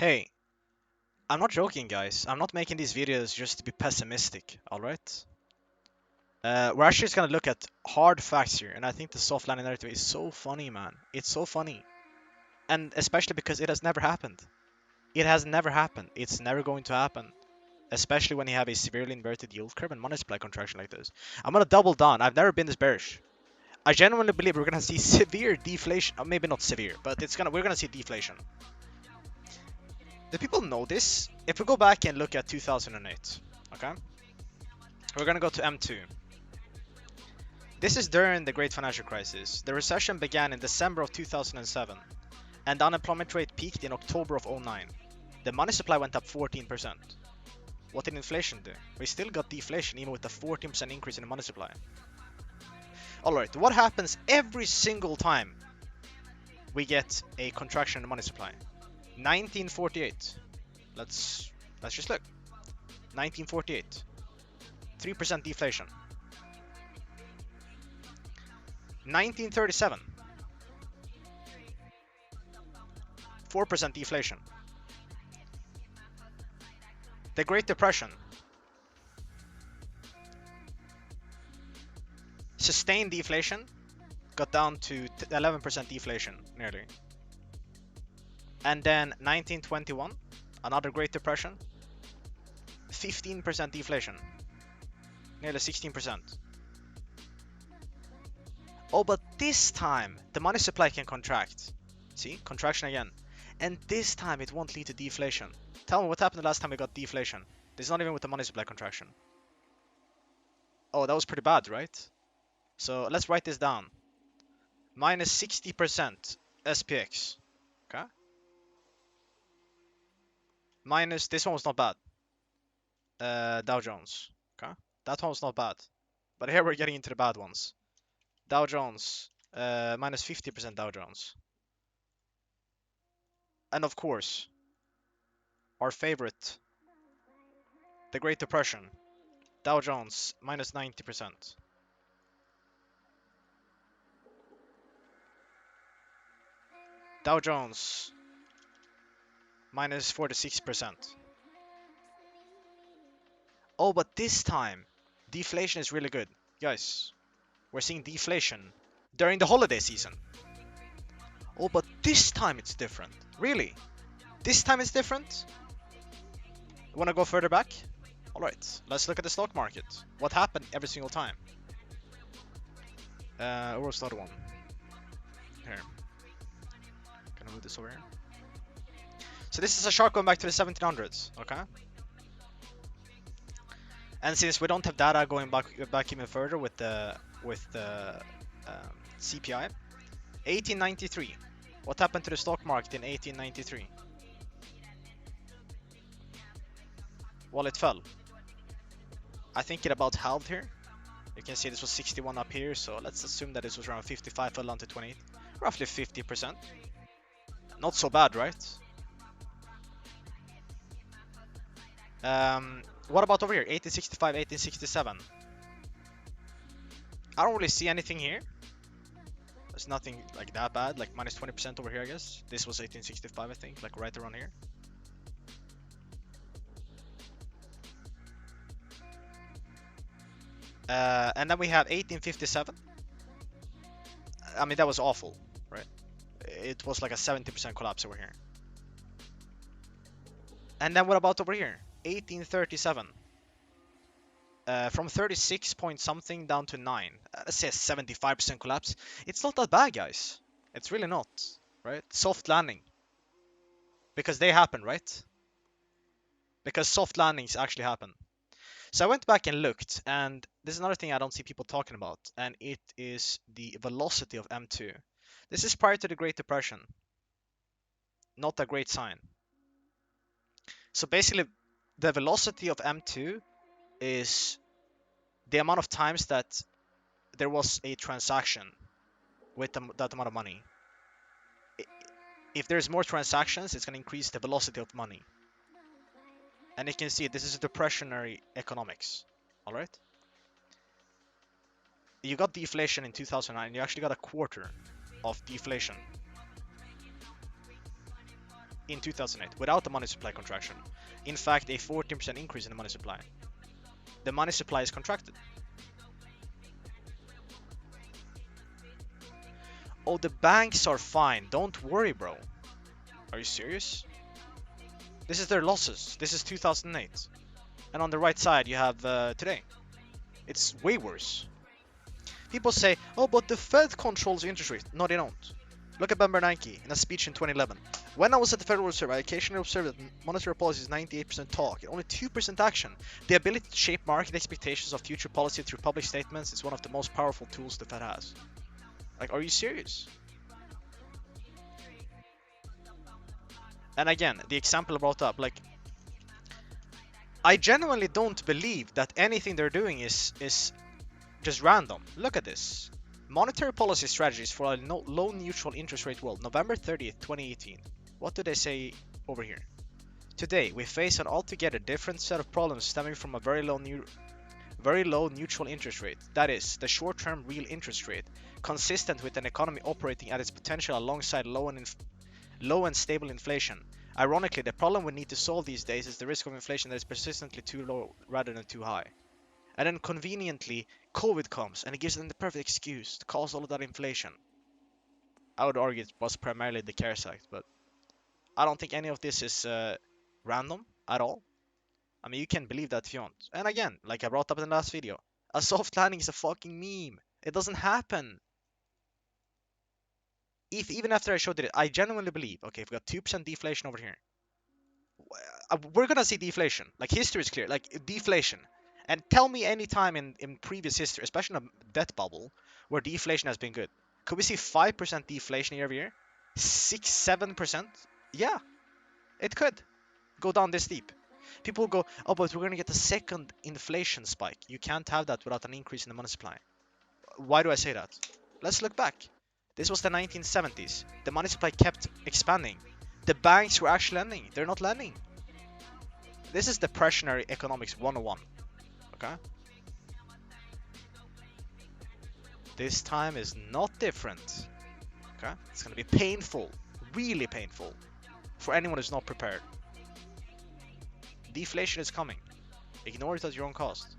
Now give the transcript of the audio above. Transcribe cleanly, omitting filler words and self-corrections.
Hey, I'm not joking, guys. I'm not making these videos just to be pessimistic, alright? We're actually just gonna look at hard facts here, and I think the soft landing narrative is so funny, man. It's so funny. And especially because it has never happened. It has never happened. It's never going to happen. Especially when you have a severely inverted yield curve and money supply contraction like this. I'm gonna double down. I've never been this bearish. I genuinely believe we're gonna see severe deflation. Maybe not severe, but we're gonna see deflation. Do people know this? If we go back and look at 2008, okay? We're gonna go to M2. This is during the Great Financial Crisis. The recession began in December of 2007, and the unemployment rate peaked in October of 2009. The money supply went up 14%. What did inflation do? We still got deflation even with the 14% increase in the money supply. Alright, what happens every single time we get a contraction in the money supply? 1948. Let's just look. 1948. 3% deflation. 1937. 4% deflation. The Great Depression. Sustained deflation. Got down to 11% deflation, nearly. And then 1921. Another Great Depression. 15% deflation. Nearly 16%. Oh, but this time the money supply can contract. See? Contraction again. And this time it won't lead to deflation. Tell me what happened the last time we got deflation. This is not even with the money supply contraction. Oh, that was pretty bad, right? So let's write this down. Minus 60% SPX. Okay? Minus, this one was not bad. Dow Jones. Okay? That one was not bad. But here we're getting into the bad ones. Dow Jones. Minus 50% Dow Jones. And of course, our favorite, the Great Depression. Dow Jones, minus 90%. Dow Jones, minus 46%. Oh, but this time, deflation is really good. Guys, we're seeing deflation during the holiday season. Oh, but this time it's different. Really? This time it's different? You wanna go further back? Alright, let's look at the stock market. What happened every single time? Where's the other one? Here. Gonna move this over here. So this is a chart going back to the 1700s, okay? And since we don't have data going back even further with the CPI, 1893. What happened to the stock market in 1893? Well, it fell. I think it about halved here. You can see this was 61 up here, so let's assume that this was around 55, fell down to 28. Roughly 50%. Not so bad, right? What about over here? 1865, 1867. I don't really see anything here. There's nothing like that bad, like minus 20% over here, I guess. This was 1865, I think, like right around here. And then we have 1857. I mean, that was awful, right? It was like a 70% collapse over here. And then what about over here? 1837. From 36 point something down to 9. Let's say a 75% collapse. It's not that bad, guys. It's really not, right? Soft landing. Because they happen, right? Because soft landings actually happen. So I went back and looked, and this is another thing I don't see people talking about, and it is the velocity of M2. This is prior to the Great Depression. Not a great sign. So basically, the velocity of M2 is the amount of times that there was a transaction with that amount of money. If there's more transactions, it's going to increase the velocity of money. And you can see this is depressionary economics. All right. You got deflation in 2009. You actually got a quarter of deflation in 2008 without the money supply contraction. In fact, a 14% increase in the money supply. The money supply is contracted. Oh, the banks are fine. Don't worry, bro. Are you serious? This is their losses. This is 2008. And on the right side, you have today. It's way worse. People say, oh, but the Fed controls interest rate. No, they don't. Look at Ben Bernanke in a speech in 2011. When I was at the Federal Reserve, I occasionally observed that monetary policy is 98% talk and only 2% action. The ability to shape market expectations of future policy through public statements is one of the most powerful tools the Fed has. Like, are you serious? And again, the example I brought up, like, I genuinely don't believe that anything they're doing is just random. Look at this. Monetary policy strategies for a low neutral interest rate world, November 30th, 2018. What do they say over here? Today, we face an altogether different set of problems stemming from a very low neutral interest rate. That is, the short-term real interest rate, consistent with an economy operating at its potential alongside low and stable inflation. Ironically, the problem we need to solve these days is the risk of inflation that is persistently too low rather than too high. And then conveniently, COVID comes and it gives them the perfect excuse to cause all of that inflation. I would argue it was primarily the CARES Act, but I don't think any of this is random at all. I mean, you can believe that if you want. And again, like I brought up in the last video, a soft landing is a fucking meme. It doesn't happen. Even after I showed it, I genuinely believe, okay, if we got 2% deflation over here, we're gonna see deflation. Like, history is clear, like deflation. And tell me any time in previous history, especially in a debt bubble, where deflation has been good. Could we see 5% deflation year over year? 6, 7%? Yeah, it could go down this deep. People will go, oh, but we're gonna get a second inflation spike. You can't have that without an increase in the money supply. Why do I say that? Let's look back. This was the 1970s. The money supply kept expanding. The banks were actually lending. They're not lending. This is Depressionary economics 101. Okay? This time is not different. Okay? It's gonna be painful. Really painful. For anyone who's not prepared. Deflation is coming. Ignore it at your own cost.